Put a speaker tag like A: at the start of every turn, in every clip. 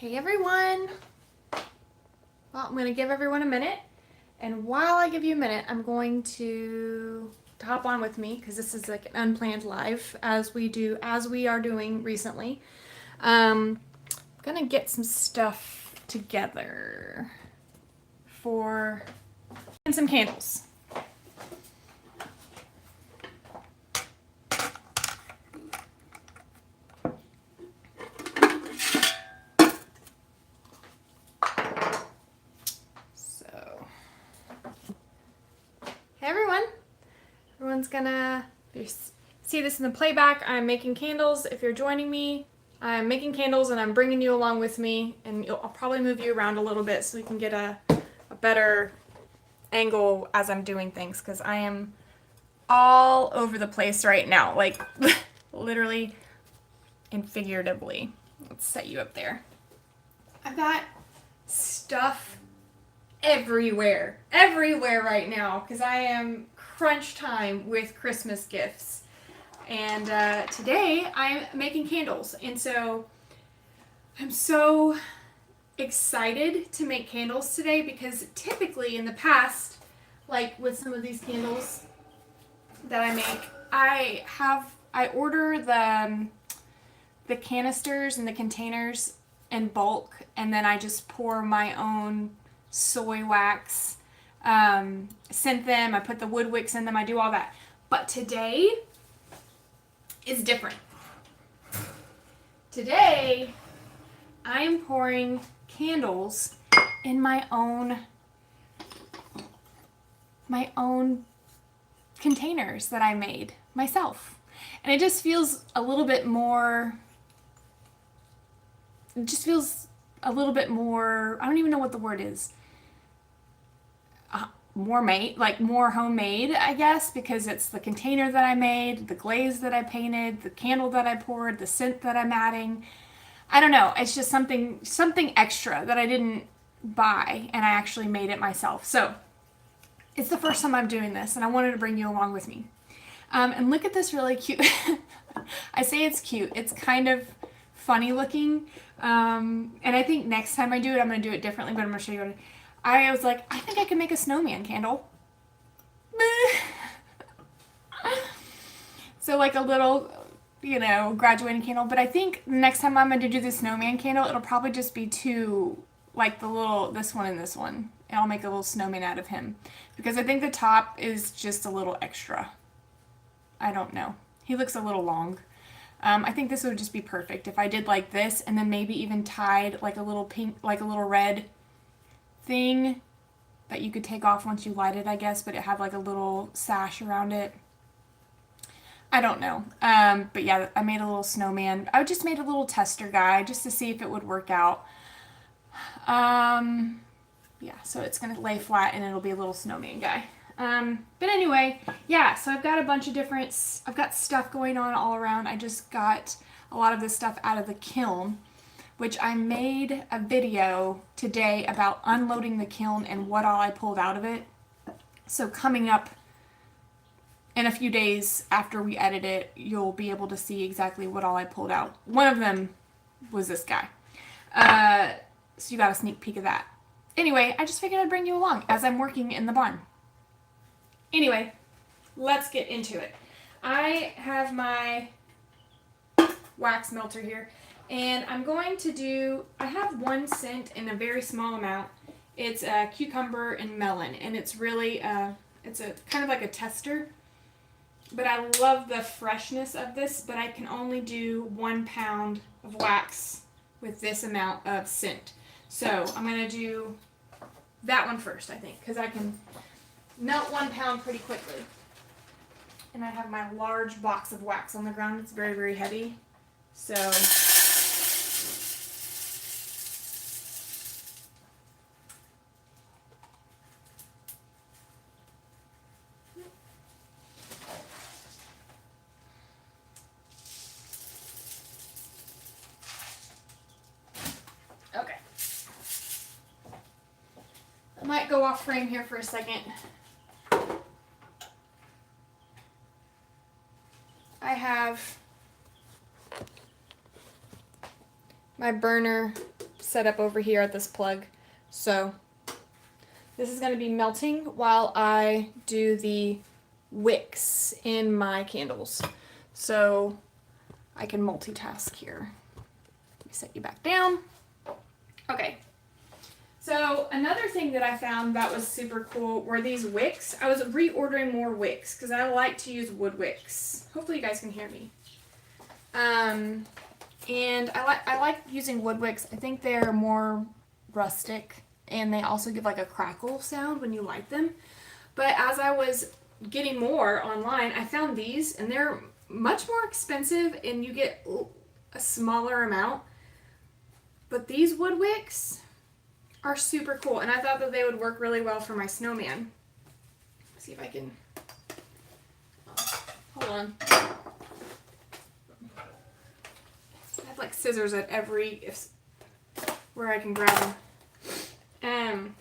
A: Hey everyone! Well, I'm going to give everyone a minute, and while I give you a minute, I'm going to hop on with me because this is like an unplanned live as we are doing recently. I'm going to get some stuff together for and some candles. Hey everyone! Everyone's gonna see this in the playback. I'm making candles. If you're joining me, I'm making candles and I'm bringing you along with me, and I'll probably move you around a little bit so we can get a better angle as I'm doing things, because I am all over the place right now, like literally and figuratively. Let's set you up there. I've got stuff everywhere right now because I am crunch time with Christmas gifts, and today I'm making candles, and so I'm so excited to make candles today because typically in the past, like with some of these candles that I make, I order the canisters and the containers in bulk, and then I just pour my own soy wax, scent them, I put the wood wicks in them, I do all that. But today is different. Today I am pouring candles in my own containers that I made myself. And it just feels a little bit more, I don't even know what the word is. More homemade, I guess, because it's the container that I made, the glaze that I painted, the candle that I poured, the scent that I'm adding. I don't know. It's just something extra that I didn't buy, and I actually made it myself. So it's the first time I'm doing this, and I wanted to bring you along with me. And look at this really cute. I say it's cute. It's kind of funny looking. And I think next time I do it, I'm going to do it differently, but I'm going to show you what I was like, I think I can make a snowman candle. So like a little, graduating candle. But I think next time I'm going to do the snowman candle, it'll probably just be two, like this one and this one. And I'll make a little snowman out of him. Because I think the top is just a little extra. I don't know. He looks a little long. I think this would just be perfect if I did like this and then maybe even tied like a little pink, like a little red thing that you could take off once you light it, I guess, but it had like a little sash around it. I don't know. But yeah, I made a little snowman. I just made a little tester guy just to see if it would work out. Yeah, so it's going to lay flat and it'll be a little snowman guy. But anyway, yeah, so I've got a bunch of I've got stuff going on all around. I just got a lot of this stuff out of the kiln, which I made a video today about unloading the kiln and what all I pulled out of it. So coming up in a few days after we edit it, you'll be able to see exactly what all I pulled out. One of them was this guy. So you got a sneak peek of that. Anyway, I just figured I'd bring you along as I'm working in the barn. Anyway, let's get into it. I have my wax melter here, and I'm going to I have one scent in a very small amount. It's a cucumber and melon, and it's really, it's a kind of like a tester, but I love the freshness of this, but I can only do 1 pound of wax with this amount of scent. So I'm going to do that one first, I think, because I can melt 1 pound pretty quickly. And I have my large box of wax on the ground. It's very, very heavy. So okay. I might go off frame here for a second. I have my burner set up over here at this plug. So this is going to be melting while I do the wicks in my candles. So I can multitask here. Let me set you back down. Okay. So another thing that I found that was super cool were these wicks. I was reordering more wicks because I like to use wood wicks. Hopefully you guys can hear me. And I like using wood wicks. I think they're more rustic and they also give like a crackle sound when you light them. But as I was getting more online, I found these and they're much more expensive and you get a smaller amount. But these wood wicks are super cool, and I thought that they would work really well for my snowman. Let's see if I can, hold on. I have like scissors at where I can grab them.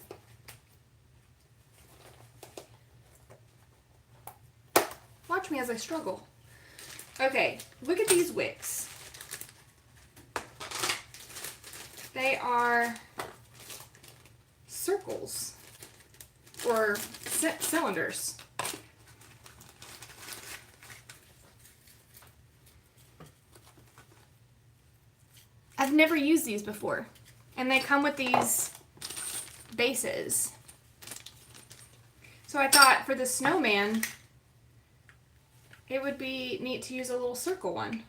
A: Watch me as I struggle. Okay, look at these wicks. They are circles or cylinders. I've never used these before, and they come with these bases. So I thought for the snowman, it would be neat to use a little circle one.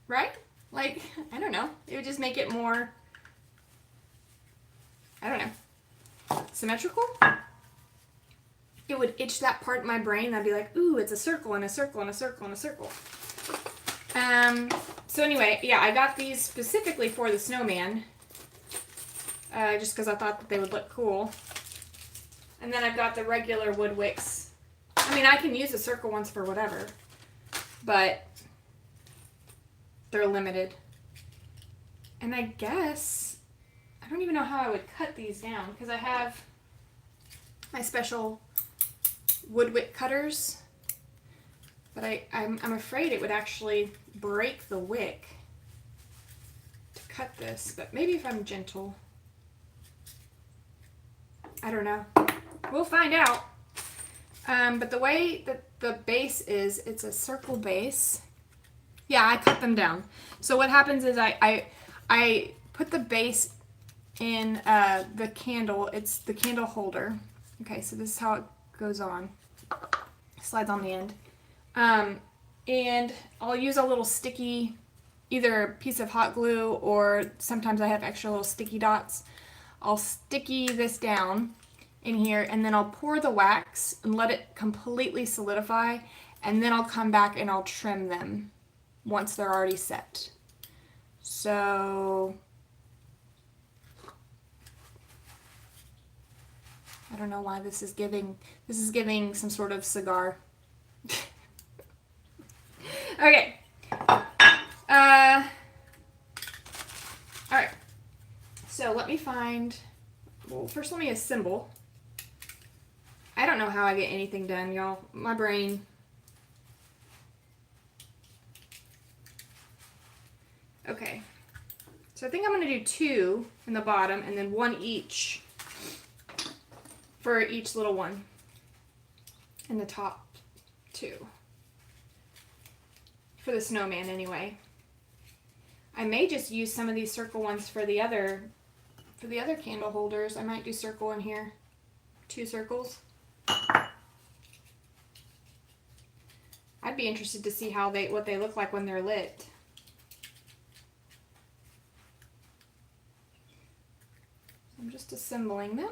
A: Right? Like, I don't know. It would just make it more, I don't know, symmetrical? It would itch that part in my brain. I'd be like, ooh, it's a circle and a circle and a circle and a circle. So anyway, yeah, I got these specifically for the snowman. Just because I thought that they would look cool. And then I've got the regular wood wicks. I mean, I can use the circle ones for whatever. But they're limited. And I guess, I don't even know how I would cut these down because I have my special wood wick cutters. But I'm afraid it would actually break the wick to cut this. But maybe if I'm gentle. I don't know. We'll find out. But the way that the base is, it's a circle base. Yeah, I cut them down. So what happens is I put the base in the candle. It's the candle holder. Okay, so this is how it goes on. Slides on the end. And I'll use a little sticky, either a piece of hot glue or sometimes I have extra little sticky dots. I'll sticky this down in here and then I'll pour the wax and let it completely solidify and then I'll come back and I'll trim them once they're already set. So I don't know why this is giving some sort of cigar. Okay. Alright. So let me find, well, first let me assemble. I don't know how I get anything done, y'all. My brain. Okay. So I think I'm going to do 2 in the bottom and then 1 each for each little one in the top 2. For the snowman anyway. I may just use some of these circle ones for the other candle holders. I might do circle in here. 2 circles. I'd be interested to see what they look like when they're lit. I'm just assembling them.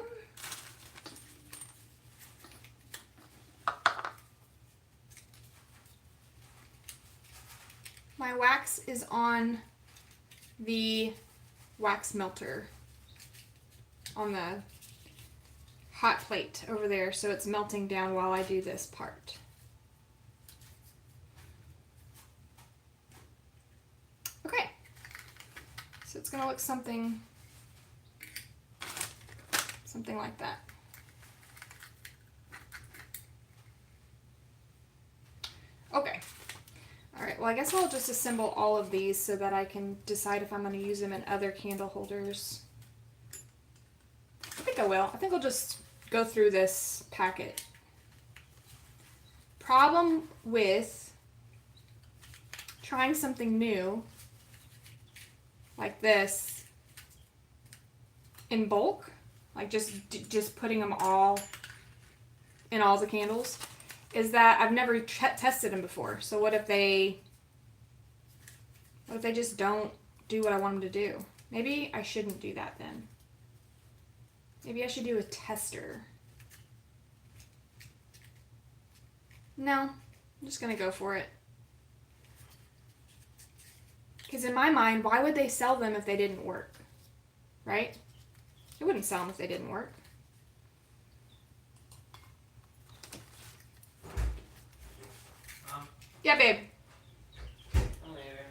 A: My wax is on the wax melter on the hot plate over there, so it's melting down while I do this part. Okay, so it's going to look something like that. Okay. All right, well, I guess I'll just assemble all of these so that I can decide if I'm going to use them in other candle holders. I think I will. I think I'll just go through this packet. Problem with trying something new like this in bulk, like just putting them all in all the candles, is that I've never tested them before. So what if they just don't do what I want them to do? Maybe I shouldn't do that then. Maybe I should do a tester. No, I'm just gonna go for it. Because in my mind, why would they sell them if they didn't work? Right? They wouldn't sell them if they didn't work. Yeah, babe.
B: I'm leaving.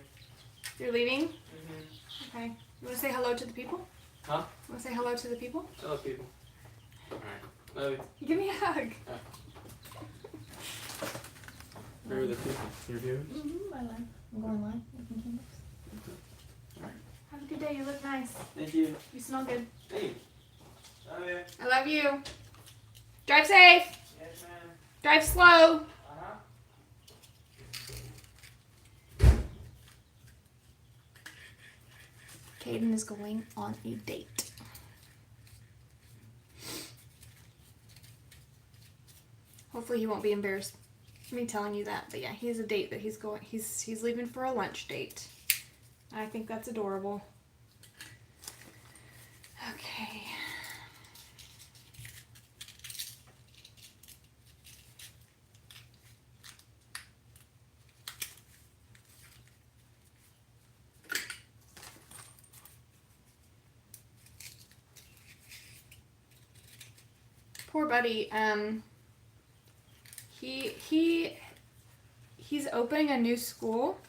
A: You're leaving?
B: Mm-hmm.
A: Okay. You want to say hello to the people?
B: Huh?
A: You want to say hello to the people?
B: Hello, people. Alright. Love you.
A: Give me a hug.
B: Where are the people? Your viewers?
C: Mm-hmm. I'm going live. Making candles.
B: Alright.
A: Have a good day. You look nice.
B: Thank you.
A: You smell good.
B: Hey. Love you.
A: I love you. Drive safe.
B: Yes, ma'am.
A: Drive slow.
B: Uh-huh.
A: Caden is going on a date. Hopefully he won't be embarrassed me telling you that, but yeah, he has a date that he's leaving for a lunch date. I think that's adorable. Okay. Poor buddy. He's opening a new school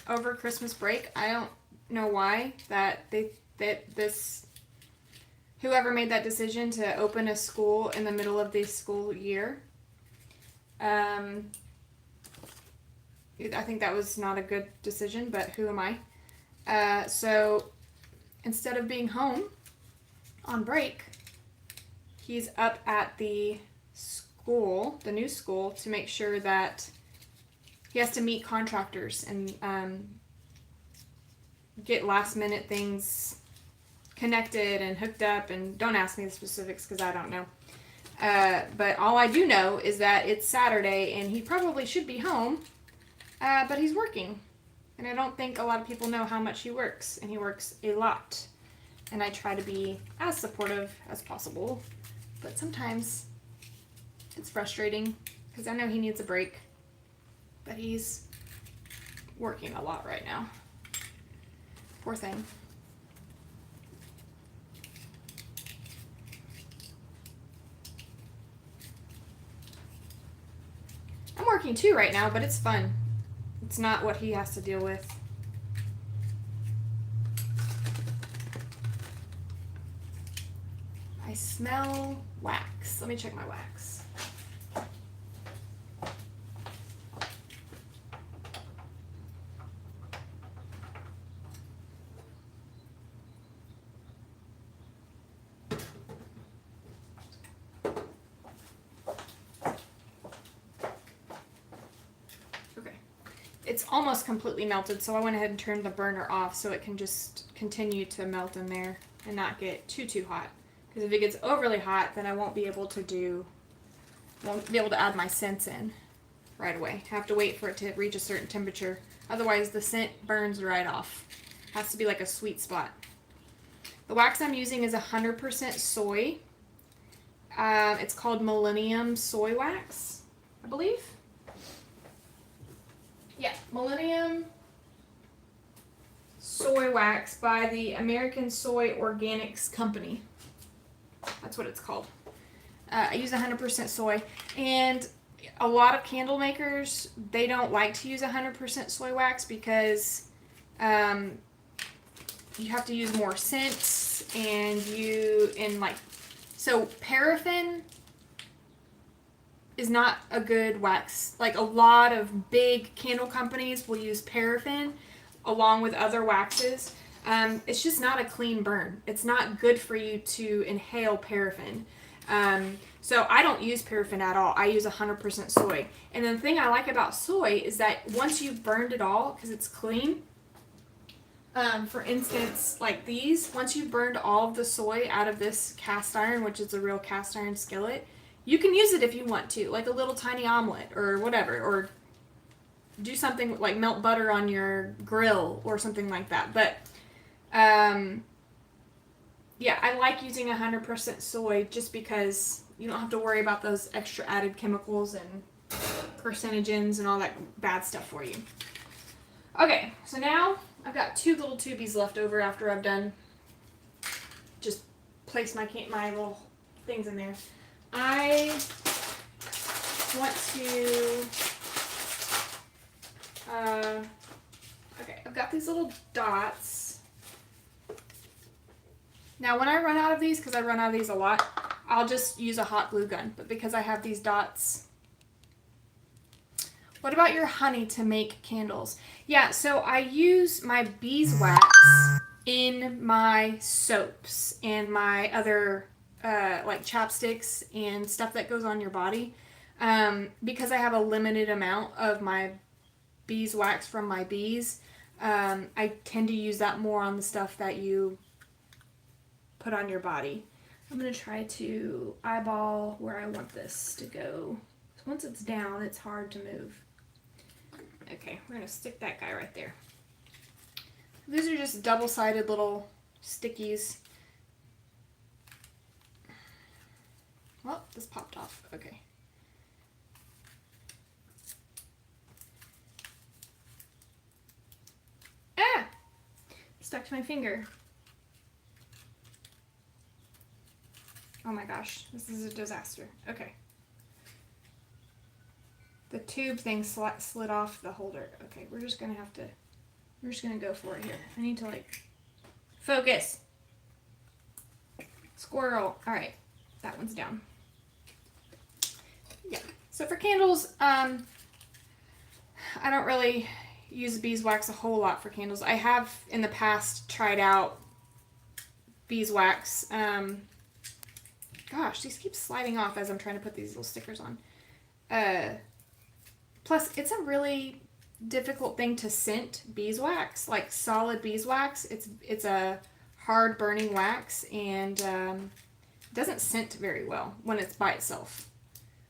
A: over Christmas break. I don't know why whoever made that decision to open a school in the middle of the school year. I think that was not a good decision, but who am I? So instead of being home on break, he's up at the school, the new school, to make sure that he has to meet contractors and get last minute things connected and hooked up. And don't ask me the specifics because I don't know. But all I do know is that it's Saturday and he probably should be home, but he's working. And I don't think a lot of people know how much he works, and he works a lot. And I try to be as supportive as possible, but sometimes it's frustrating because I know he needs a break, but he's working a lot right now. Poor thing. I'm working too right now, but it's fun. It's not what he has to deal with. I smell wax. Let me check my wax. Okay. It's almost completely melted, so I went ahead and turned the burner off so it can just continue to melt in there and not get too hot. Because if it gets overly hot, then I won't be able to add my scents in right away. I have to wait for it to reach a certain temperature. Otherwise, the scent burns right off. It has to be like a sweet spot. The wax I'm using is 100% soy. It's called Millennium Soy Wax, I believe. Yeah, Millennium Soy Wax by the American Soy Organics Company. That's what it's called. I use 100% soy, and a lot of candle makers, they don't like to use 100% soy wax because you have to use more scents, and so paraffin is not a good wax. Like a lot of big candle companies will use paraffin along with other waxes. It's just not a clean burn. It's not good for you to inhale paraffin. So I don't use paraffin at all. I use 100% soy. And the thing I like about soy is that once you've burned it all, because it's clean, for instance, like these, once you've burned all of the soy out of this cast iron, which is a real cast iron skillet, you can use it if you want to, like a little tiny omelet or whatever, or do something like melt butter on your grill or something like that. But yeah, I like using 100% soy just because you don't have to worry about those extra added chemicals and carcinogens and all that bad stuff for you. Okay, so now I've got 2 little tubies left over after I've done just place my little things in there. I want to okay, I've got these little dots. Now when I run out of these, because I run out of these a lot, I'll just use a hot glue gun. But because I have these dots. What about your honey to make candles? Yeah, so I use my beeswax in my soaps and my other like chapsticks and stuff that goes on your body. Because I have a limited amount of my beeswax from my bees, I tend to use that more on the stuff that you put on your body. I'm going to try to eyeball where I want this to go. Once it's down, it's hard to move. Okay, we're going to stick that guy right there. These are just double-sided little stickies. Well, this popped off. Okay. Ah! Stuck to my finger. Oh my gosh, this is a disaster. Okay. The tube thing slid off the holder. Okay, we're just gonna go for it here. I need to like focus. Squirrel. All right, that one's down. Yeah. So for candles, I don't really use beeswax a whole lot for candles. I have in the past tried out beeswax. Gosh, these keep sliding off as I'm trying to put these little stickers on. Plus, it's a really difficult thing to scent beeswax, like solid beeswax. It's a hard burning wax and doesn't scent very well when it's by itself.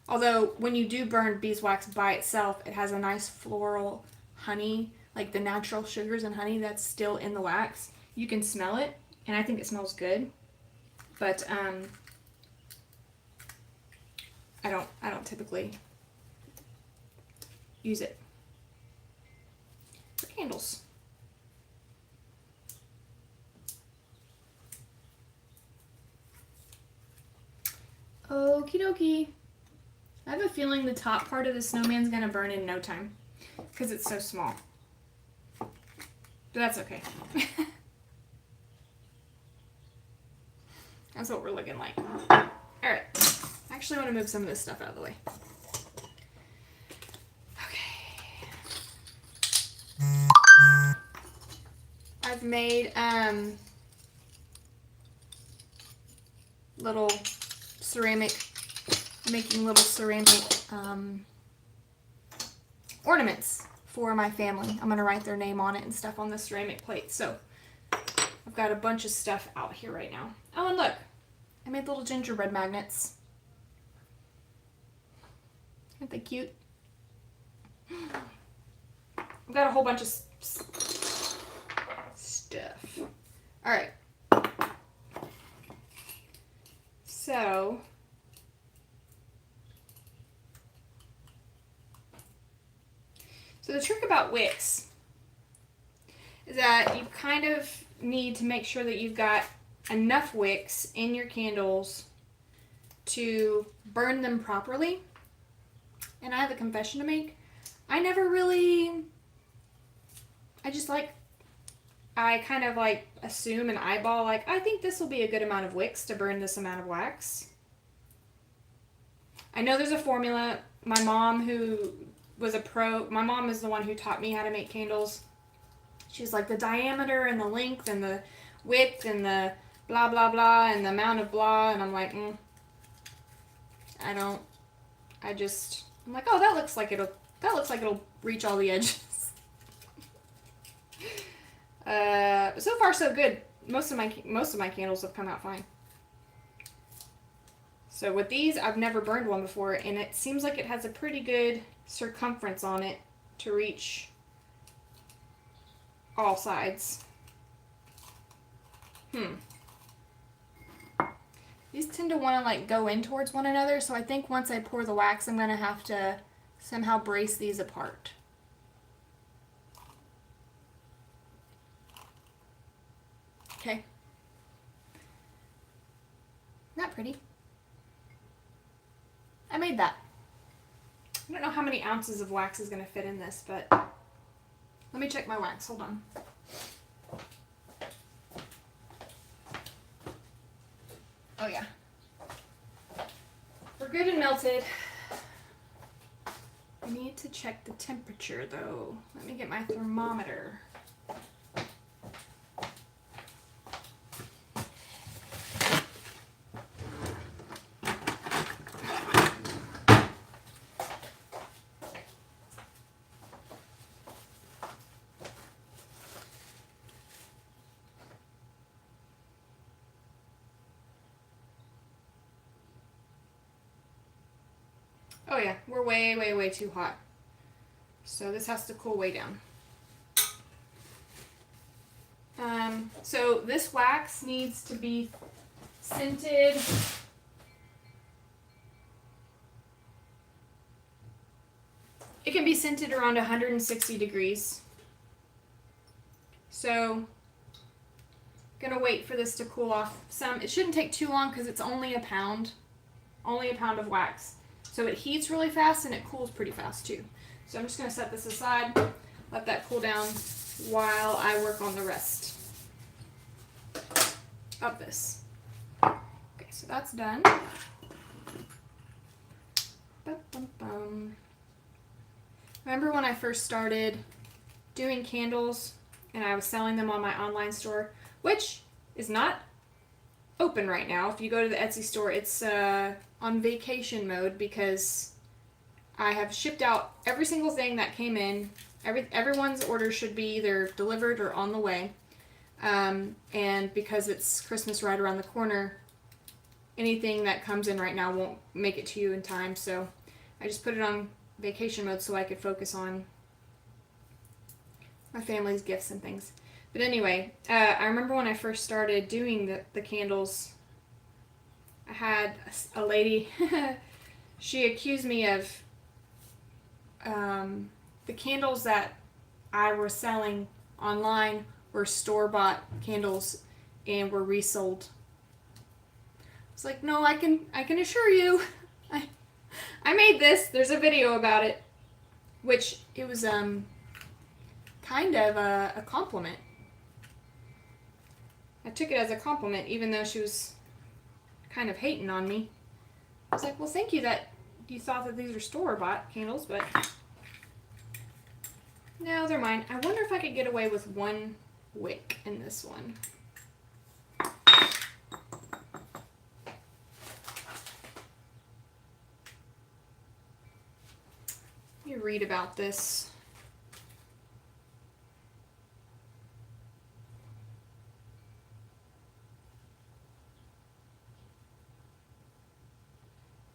A: Although when you do burn beeswax by itself, it has a nice floral honey, like the natural sugars and honey that's still in the wax. You can smell it, and I think it smells good. But I don't typically use it for candles. Okie dokie. I have a feeling the top part of the snowman's gonna burn in no time because it's so small. But that's okay. That's what we're looking like. Alright. I actually want to move some of this stuff out of the way. I've made little ceramic ornaments for my family. I'm gonna write their name on it and stuff on the ceramic plate. So I've got a bunch of stuff out here right now. Oh, and look, I made little gingerbread magnets. Aren't they cute? I've got a whole bunch of stuff. All right. So the trick about wicks is that you kind of need to make sure that you've got enough wicks in your candles to burn them properly. And I have a confession to make. I kind of like assume and eyeball, like, I think this will be a good amount of wicks to burn this amount of wax. I know there's a formula. My mom, who was a pro, my mom is the one who taught me how to make candles. She's like, the diameter and the length and the width and the blah blah blah and the amount of blah, and I'm like, I'm like, oh, that looks like it'll reach all the edges. But so far so good. Most of my candles have come out fine. So with these, I've never burned one before, and it seems like it has a pretty good circumference on it to reach all sides. These tend to want to like go in towards one another, so I think once I pour the wax, I'm going to have to somehow brace these apart. Okay. Not pretty. I made that. I don't know how many ounces of wax is going to fit in this, but let me check my wax. Hold on. Oh yeah. We're good and melted. I need to check the temperature though. Let me get my thermometer. Oh yeah, we're way, way, way too hot. So this has to cool way down. So this wax needs to be scented. It can be scented around 160 degrees. So, gonna wait for this to cool off some. It shouldn't take too long because it's only a pound of wax. So it heats really fast and it cools pretty fast too. So I'm just going to set this aside, let that cool down while I work on the rest of this. Okay, so that's done. Remember when I first started doing candles and I was selling them on my online store, which is not open right now. If you go to the Etsy store, it's on vacation mode because I have shipped out every single thing that came in. Everyone's order should be either delivered or on the way. And because it's Christmas right around the corner, anything that comes in right now won't make it to you in time. So I just put it on vacation mode so I could focus on my family's gifts and things. But anyway, I remember when I first started doing the candles, I had a lady, she accused me of the candles that I was selling online were store-bought candles and were resold. I was like, no, I can assure you, I made this. There's a video about it, which it was kind of a compliment. I took it as a compliment, even though she was kind of hating on me. I was like, well, thank you that you thought that these were store-bought candles, but no, they're mine. I wonder if I could get away with one wick in this one. Let me read about this.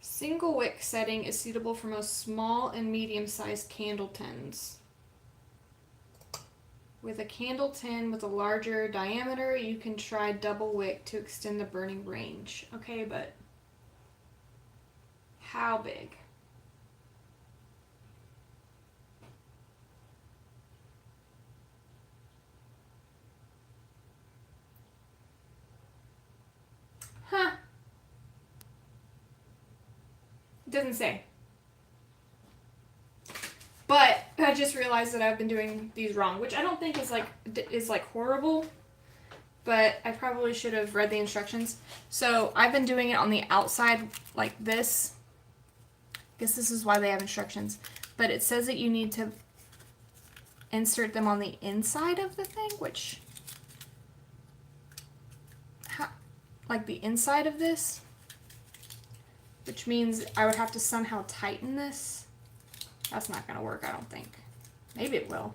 A: Single wick setting is suitable for most small and medium-sized candle tins. With a candle tin with a larger diameter, you can try double wick to extend the burning range. Okay, but how big? Huh. It doesn't say. But I just realized that I've been doing these wrong, which I don't think is like horrible, but I probably should have read the instructions. So I've been doing it on the outside like this, guess this is why they have instructions. But it says that you need to insert them on the inside of the thing, which... like the inside of this? Which means I would have to somehow tighten this. That's not going to work, I don't think. Maybe it will.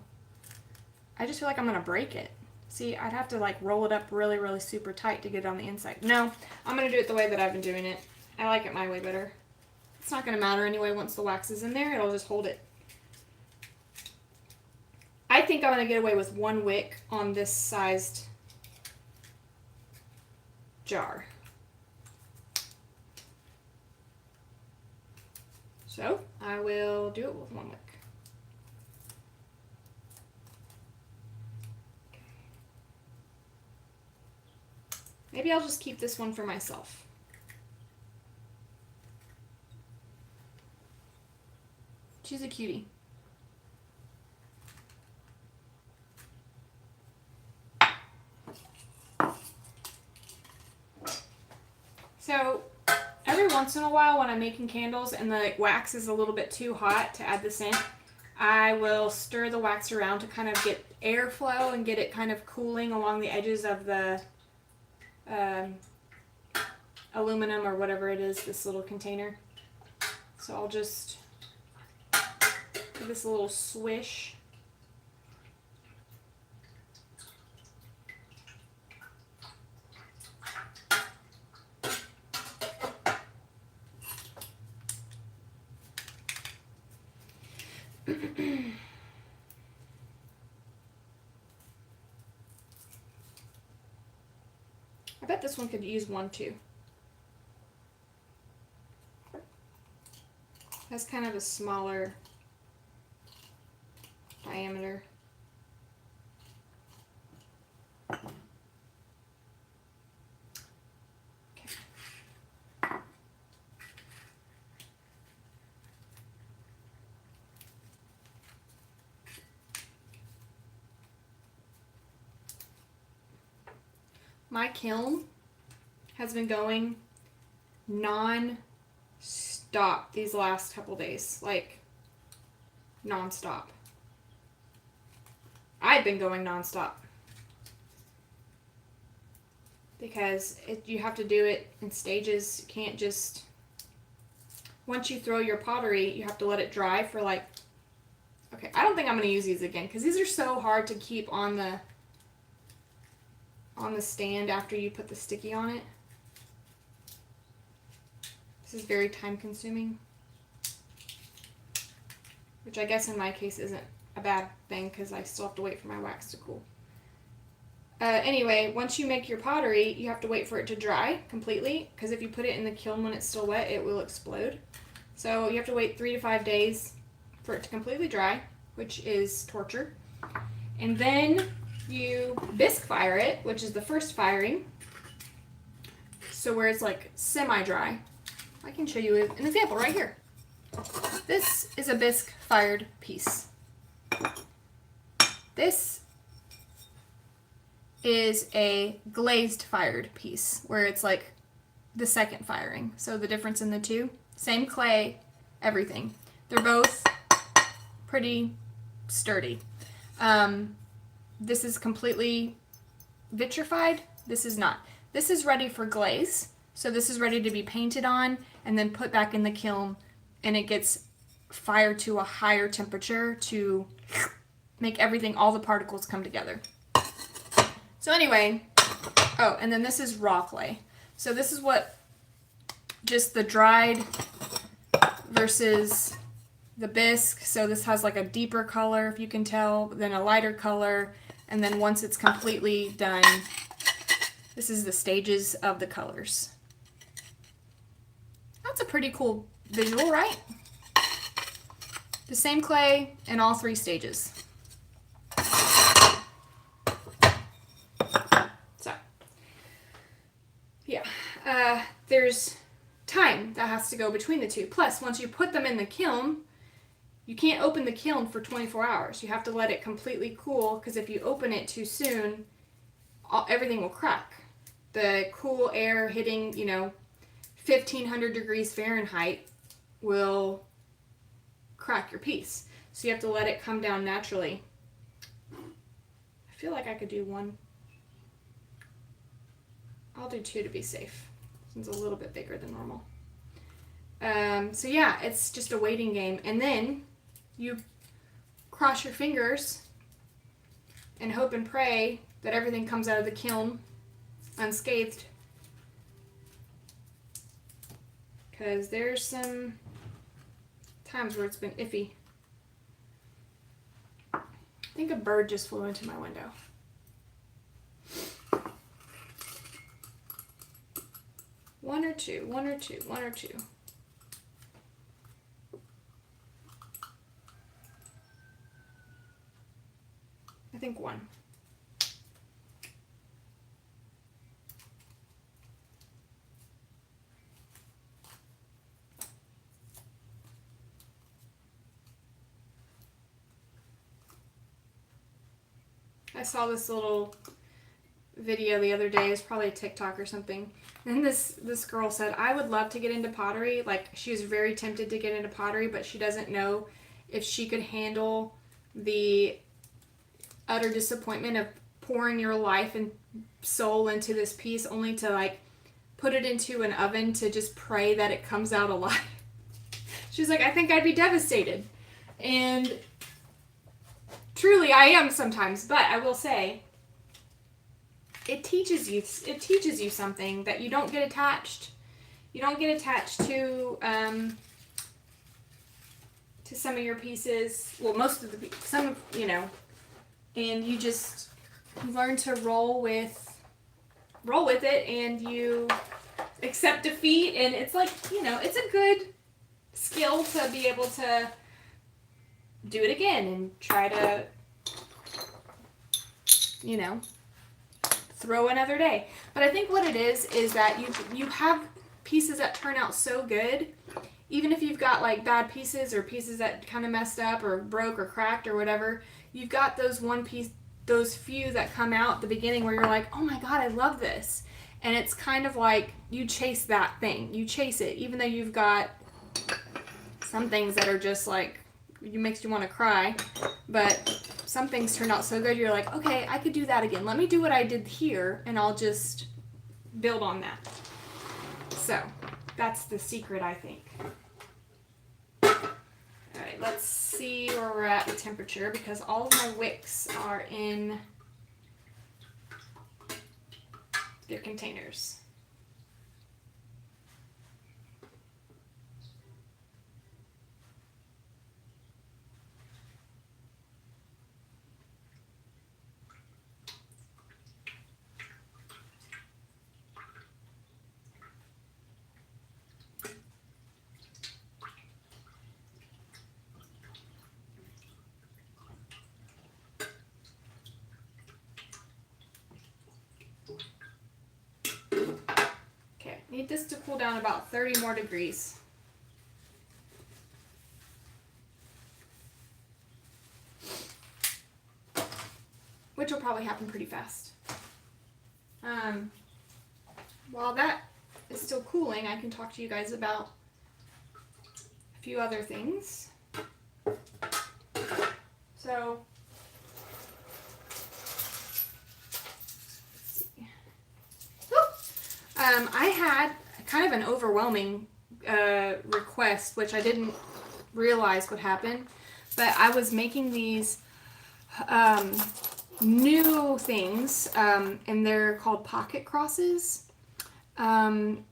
A: I just feel like I'm going to break it. See, I'd have to like roll it up really, really super tight to get it on the inside. No, I'm going to do it the way that I've been doing it. I like it my way better. It's not going to matter anyway once the wax is in there. It'll just hold it. I think I'm going to get away with one wick on this sized jar. So I will do it with one wick. Okay. Maybe I'll just keep this one for myself. She's a cutie. So every once in a while when I'm making candles and the wax is a little bit too hot to add this in, I will stir the wax around to kind of get airflow and get it kind of cooling along the edges of the aluminum or whatever it is, this little container. So I'll just give this a little swish. I bet this one could use one too. That's kind of a smaller diameter. My kiln has been going non-stop these last couple days, like non-stop. I've been going non-stop because you have to do it in stages. You can't just, once you throw your pottery, you have to let it dry for like, okay, I don't think I'm going to use these again because these are so hard to keep on the stand after you put the sticky on it. This is very time consuming, which I guess in my case isn't a bad thing because I still have to wait for my wax to cool. Anyway, once you make your pottery, you have to wait for it to dry completely because if you put it in the kiln when it's still wet, it will explode. So you have to wait 3 to 5 days for it to completely dry, which is torture. And then you bisque fire it, which is the first firing. So where it's like semi-dry. I can show you an example right here. This is a bisque fired piece. This is a glazed fired piece where it's like the second firing. So the difference in the two, same clay, everything. They're both pretty sturdy. This is completely vitrified. This is not. This is ready for glaze. So this is ready to be painted on and then put back in the kiln, and it gets fired to a higher temperature to make everything, all the particles come together. So anyway, oh, and then this is raw clay. So this is what just the dried versus the bisque. So this has like a deeper color, if you can tell, then a lighter color. And then once it's completely done, this is the stages of the colors. That's a pretty cool visual, right? The same clay in all 3 stages. So, yeah, there's time that has to go between the two. Plus, once you put them in the kiln, you can't open the kiln for 24 hours. You have to let it completely cool, because if you open it too soon, everything will crack. The cool air hitting, 1500 degrees Fahrenheit will crack your piece. So you have to let it come down naturally. I feel like I could do one. I'll do two to be safe. It's a little bit bigger than normal. So yeah, it's just a waiting game. And then you cross your fingers and hope and pray that everything comes out of the kiln unscathed. Because there's some times where it's been iffy. I think a bird just flew into my window. One or two. I think one. I saw this little video the other day. It was probably a TikTok or something. And this girl said, I would love to get into pottery. Like, she was very tempted to get into pottery, but she doesn't know if she could handle the utter disappointment of pouring your life and soul into this piece only to, like, put it into an oven to just pray that it comes out alive. She's like, I think I'd be devastated. And truly I am sometimes, but I will say it teaches you something, that you don't get attached. You don't get attached to some of your pieces. Well, most of some, you know, and you just learn to roll with it, and you accept defeat. And it's like, you know, it's a good skill to be able to do it again and try to, you know, throw another day. But I think what it is that you have pieces that turn out so good, even if you've got like bad pieces or pieces that kind of messed up or broke or cracked or whatever, you've got those few that come out at the beginning where you're like, oh my God, I love this. And it's kind of like you chase that thing. You chase it, even though you've got some things that are just like, it makes you want to cry. But some things turn out so good, you're like, okay, I could do that again. Let me do what I did here, and I'll just build on that. So that's the secret, I think. Alright, let's see where we're at with temperature, because all of my wicks are in their containers. Need this to cool down about 30 more degrees. Which will probably happen pretty fast. While that is still cooling, I can talk to you guys about a few other things. So, I had kind of an overwhelming request, which I didn't realize would happen, but I was making these new things, and they're called pocket crosses, and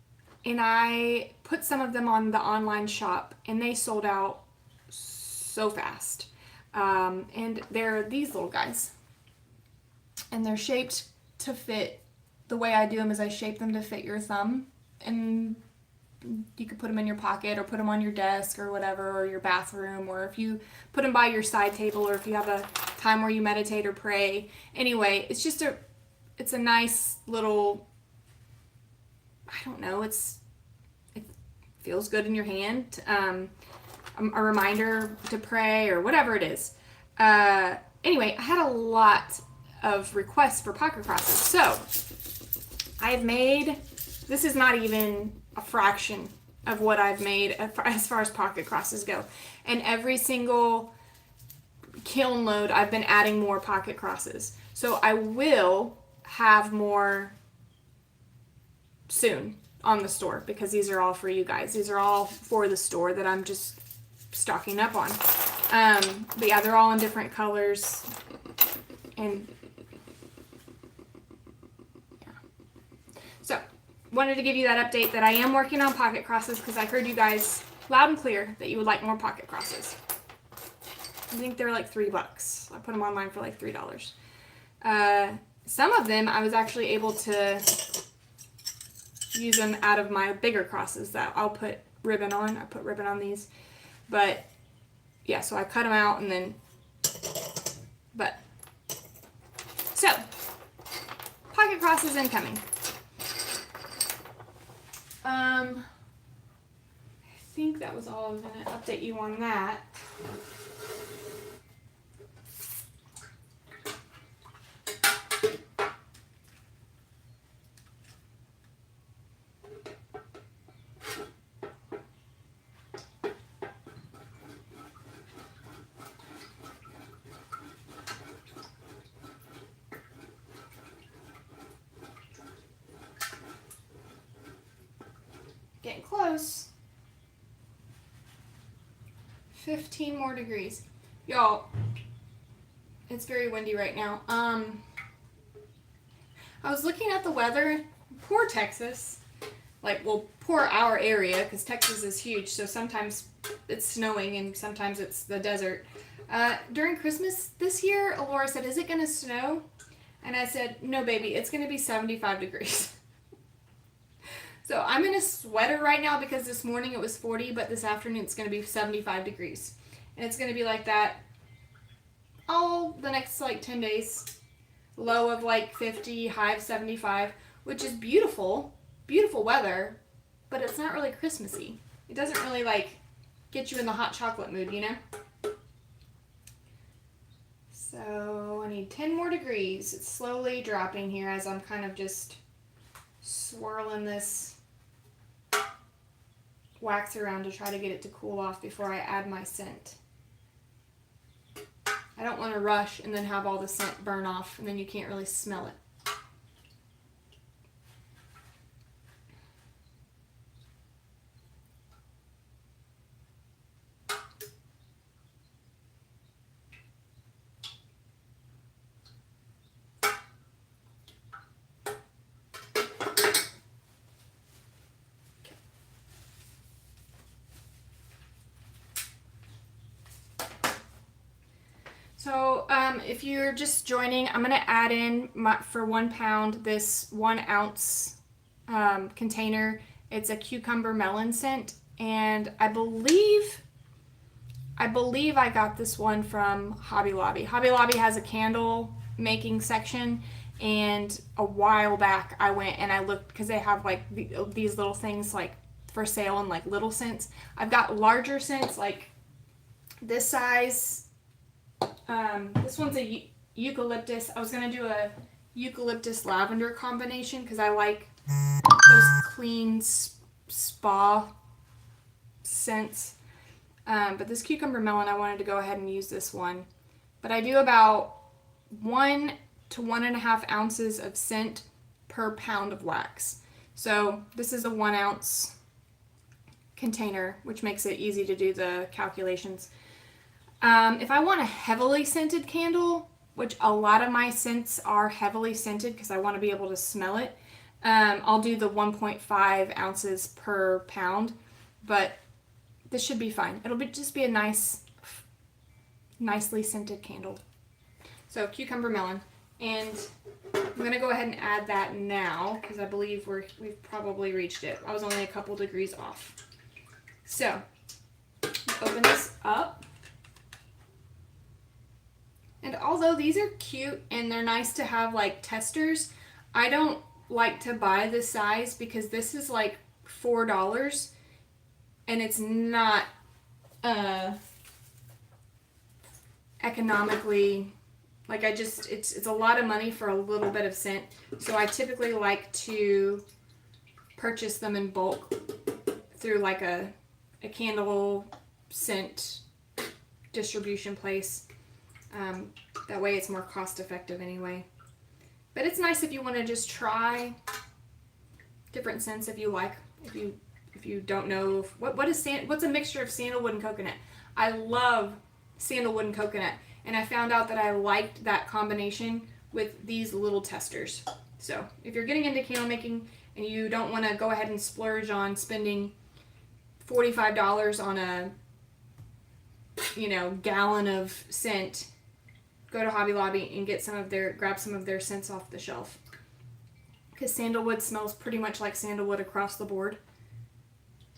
A: I put some of them on the online shop, and they sold out so fast, and they're these little guys, and they're shaped to fit. The way I do them is I shape them to fit your thumb, and you could put them in your pocket or put them on your desk or whatever, or your bathroom, or if you put them by your side table, or if you have a time where you meditate or pray. Anyway, it's just it's a nice little, I don't know, it feels good in your hand, a reminder to pray or whatever it is. Anyway, I had a lot of requests for pocket crosses, so I have made, this is not even a fraction of what I've made as far as pocket crosses go. And every single kiln load, I've been adding more pocket crosses. So I will have more soon on the store because these are all for you guys. These are all for the store that I'm just stocking up on. But yeah, they're all in different colors. And yeah. So, wanted to give you that update that I am working on pocket crosses because I heard you guys loud and clear that you would like more pocket crosses. I think they're like $3. I put them online for like $3. Some of them I was actually able to use them out of my bigger crosses that I'll put ribbon on. I put ribbon on these. But yeah, so I cut them out and then, so, pocket crosses incoming. I think that was all I was going to update you on that. Getting close. 15 more degrees. Y'all, it's very windy right now. I was looking at the weather. Poor Texas. Like, well, poor our area, because Texas is huge, so sometimes it's snowing and sometimes it's the desert. During Christmas this year, Laura said, "Is it going to snow?" And I said, "No, baby, it's going to be 75 degrees. So I'm in a sweater right now because this morning it was 40, but this afternoon it's going to be 75 degrees. And it's going to be like that all the next like 10 days. Low of like 50, high of 75, which is beautiful. Beautiful weather, but it's not really Christmassy. It doesn't really like get you in the hot chocolate mood, you know? So I need 10 more degrees. It's slowly dropping here as I'm kind of just swirling this wax around to try to get it to cool off before I add my scent. I don't want to rush and then have all the scent burn off and then you can't really smell it. So if you're just joining, I'm going to add in for 1 pound this 1 ounce container. It's a cucumber melon scent, and I believe I got this one from Hobby Lobby. Hobby Lobby has a candle making section, and a while back I went and I looked because they have like these little things like for sale and like little scents. I've got larger scents like this size. This one's a eucalyptus. I was going to do a eucalyptus lavender combination because I like those clean spa scents. But this cucumber melon, I wanted to go ahead and use this one. But I do about 1 to 1.5 ounces of scent per pound of wax. So this is a 1 ounce container, which makes it easy to do the calculations. If I want a heavily scented candle, which a lot of my scents are heavily scented because I want to be able to smell it, I'll do the 1.5 ounces per pound, but this should be fine. It'll just be a nicely scented candle. So cucumber melon, and I'm going to go ahead and add that now because I believe we've probably reached it. I was only a couple degrees off. So open this up. And although these are cute and they're nice to have like testers, I don't like to buy this size because this is like $4 and it's not economically, like it's a lot of money for a little bit of scent. So I typically like to purchase them in bulk through like a candle scent distribution place. That way it's more cost effective anyway. But it's nice if you want to just try different scents if you like. If you don't know what's a mixture of sandalwood and coconut. I love sandalwood and coconut, and I found out that I liked that combination with these little testers. So if you're getting into candle making and you don't want to go ahead and splurge on spending $45 on a gallon of scent, go to Hobby Lobby and grab some of their scents off the shelf. Because sandalwood smells pretty much like sandalwood across the board.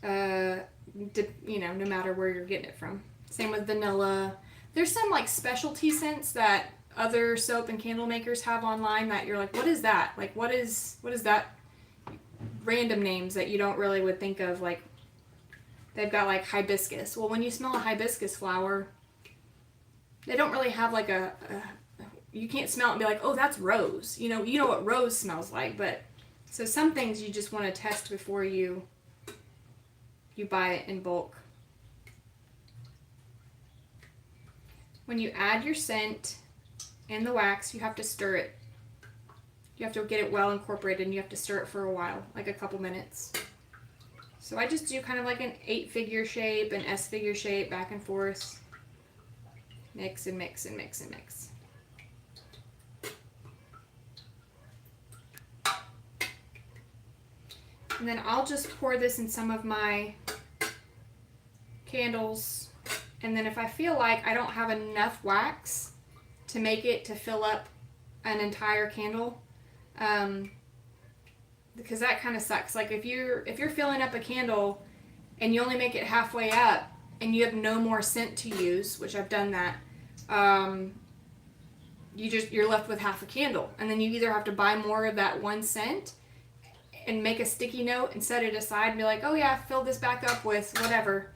A: No matter where you're getting it from. Same with vanilla. There's some like specialty scents that other soap and candle makers have online that you're like, what is that? Like, what is that? Random names that you don't really would think of, like they've got like hibiscus. Well, when you smell a hibiscus flower, they don't really have like you can't smell it and be like, oh, that's rose. You know what rose smells like, but so some things you just want to test before you buy it in bulk. When you add your scent and the wax, you have to stir it. You have to get it well incorporated, and you have to stir it for a while, like a couple minutes. So I just do kind of like an 8-figure shape, an S-figure shape, back and forth. Mix and mix and mix and mix. And then I'll just pour this in some of my candles, and then if I feel like I don't have enough wax to make it to fill up an entire candle, because that kind of sucks. Like if you're filling up a candle and you only make it halfway up and you have no more scent to use, which I've done that, you're left with half a candle, and then you either have to buy more of that one scent and make a sticky note and set it aside and be like, oh yeah, fill this back up with whatever.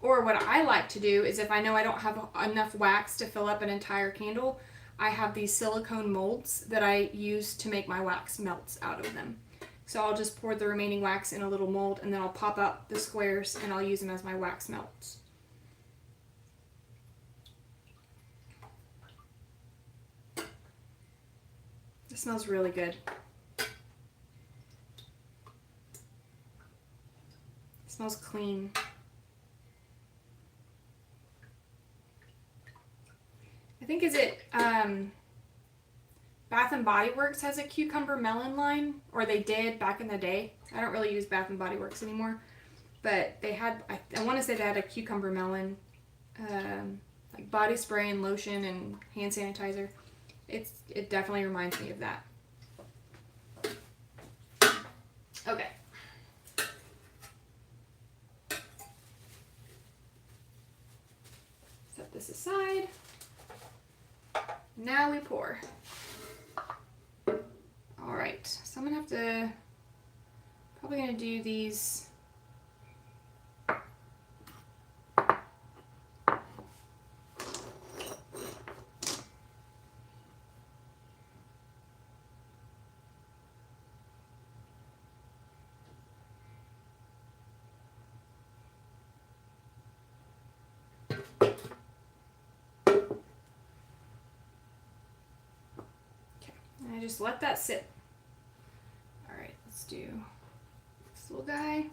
A: Or what I like to do is if I know I don't have enough wax to fill up an entire candle, I have these silicone molds that I use to make my wax melts out of them. So I'll just pour the remaining wax in a little mold, and then I'll pop out the squares and I'll use them as my wax melts. It smells really good. It smells clean. I think Bath and Body Works has a cucumber melon line, or they did back in the day. I don't really use Bath and Body Works anymore, but they had, I want to say they had a cucumber melon, like body spray and lotion and hand sanitizer. It definitely reminds me of that. Okay. Set this aside. Now we pour. Alright, so I'm probably gonna do these. I just let that sit. Alright, let's do this little guy.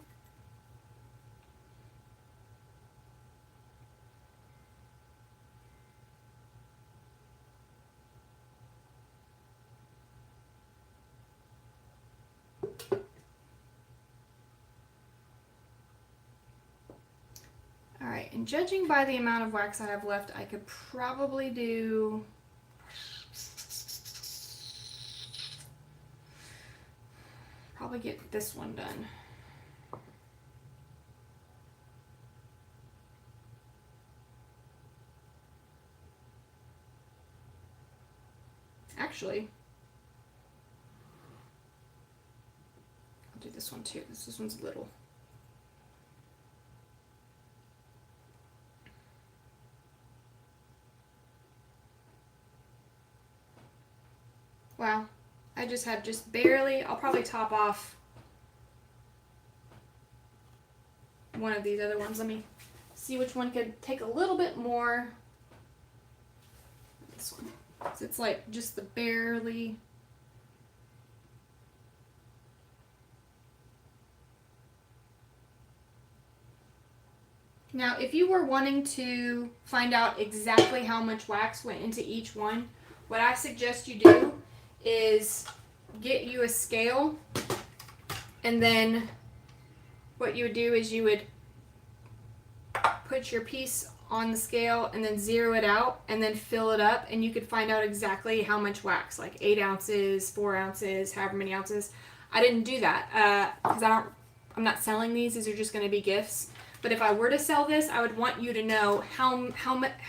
A: Alright, and judging by the amount of wax I have left, I could probably do get this one done. Actually, I'll do this one too. This one's little. Wow. I just barely, I'll probably top off one of these other ones. Let me see which one could take a little bit more. This one. So it's like just the barely. Now, if you were wanting to find out exactly how much wax went into each one, what I suggest you do is get you a scale, and then what you would do is you would put your piece on the scale and then zero it out and then fill it up, and you could find out exactly how much wax, like 8 ounces, 4 ounces, however many ounces. I didn't do that because I'm not selling these. These are just going to be gifts. But if I were to sell this, I would want you to know how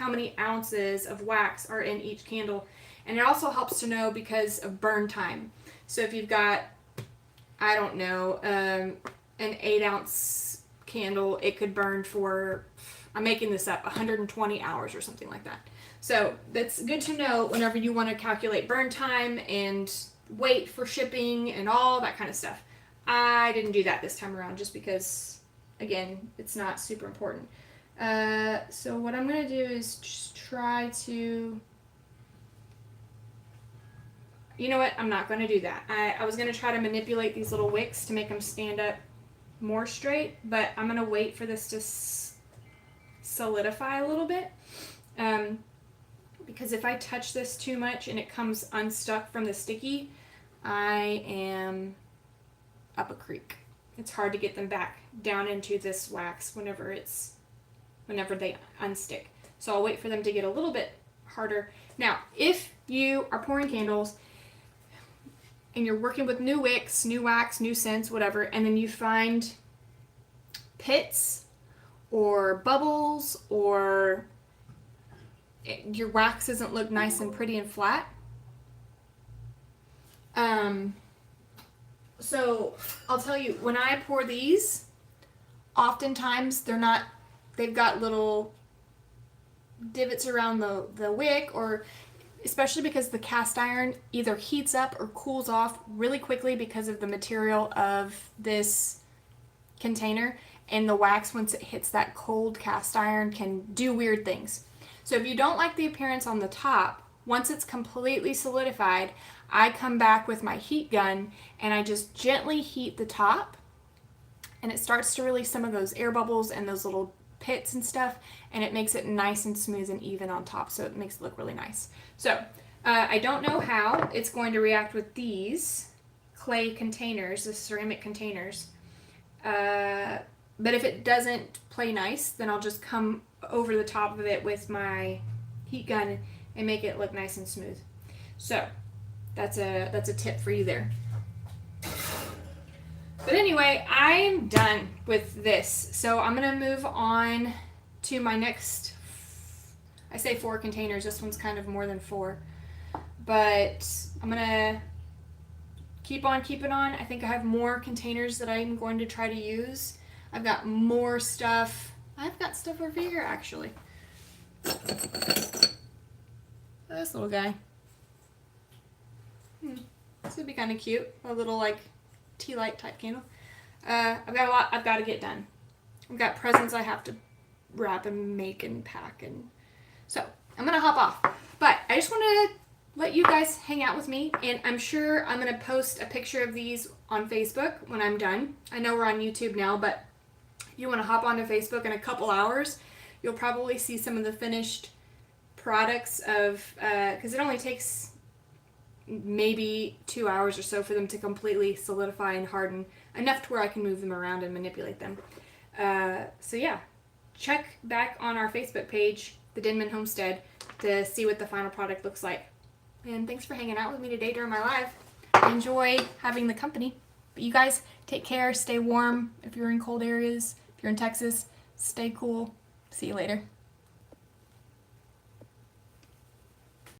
A: many ounces of wax are in each candle. And it also helps to know because of burn time. So if you've got, I don't know, an 8-ounce candle, it could burn for, I'm making this up, 120 hours or something like that. So that's good to know whenever you want to calculate burn time and weight for shipping and all that kind of stuff. I didn't do that this time around just because, again, it's not super important. So what I'm going to do is just try to... You know what? I'm not going to do that. I was going to try to manipulate these little wicks to make them stand up more straight, but I'm going to wait for this to solidify a little bit. Because if I touch this too much and it comes unstuck from the sticky, I am up a creek. It's hard to get them back down into this wax whenever they unstick. So I'll wait for them to get a little bit harder. Now, if you are pouring candles and you're working with new wicks, new wax, new scents, whatever, and then you find pits or bubbles or your wax doesn't look nice and pretty and flat. So I'll tell you, when I pour these, oftentimes they've got little divots around the wick, or especially because the cast iron either heats up or cools off really quickly because of the material of this container, and the wax, once it hits that cold cast iron, can do weird things. So if you don't like the appearance on the top, once it's completely solidified, I come back with my heat gun and I just gently heat the top, and it starts to release some of those air bubbles and those little pits and stuff, and it makes it nice and smooth and even on top, so it makes it look really nice. So I don't know how it's going to react with these clay containers, the ceramic containers, but if it doesn't play nice, then I'll just come over the top of it with my heat gun and make it look nice and smooth. So that's a tip for you there. But anyway, I'm done with this. So I'm going to move on to my next, I say 4 containers. This one's kind of more than 4. But I'm going to keep on keeping on. I think I have more containers that I'm going to try to use. I've got more stuff. I've got stuff over here, actually. This little guy. This would be kind of cute. A little, like, tea light type candle. I've got a lot I've got to get done. I've got presents I have to wrap and make and pack, and so I'm gonna hop off. But I just want to let you guys hang out with me, and I'm sure I'm gonna post a picture of these on Facebook when I'm done. I know we're on YouTube now, but if you want to hop onto Facebook in a couple hours, you'll probably see some of the finished products of because it only takes maybe 2 hours or so for them to completely solidify and harden enough to where I can move them around and manipulate them. So yeah, check back on our Facebook page, the Denman Homestead, to see what the final product looks like. And thanks for hanging out with me today during my live. I enjoy having the company. But you guys take care, stay warm if you're in cold areas. If you're in Texas, stay cool. See you later.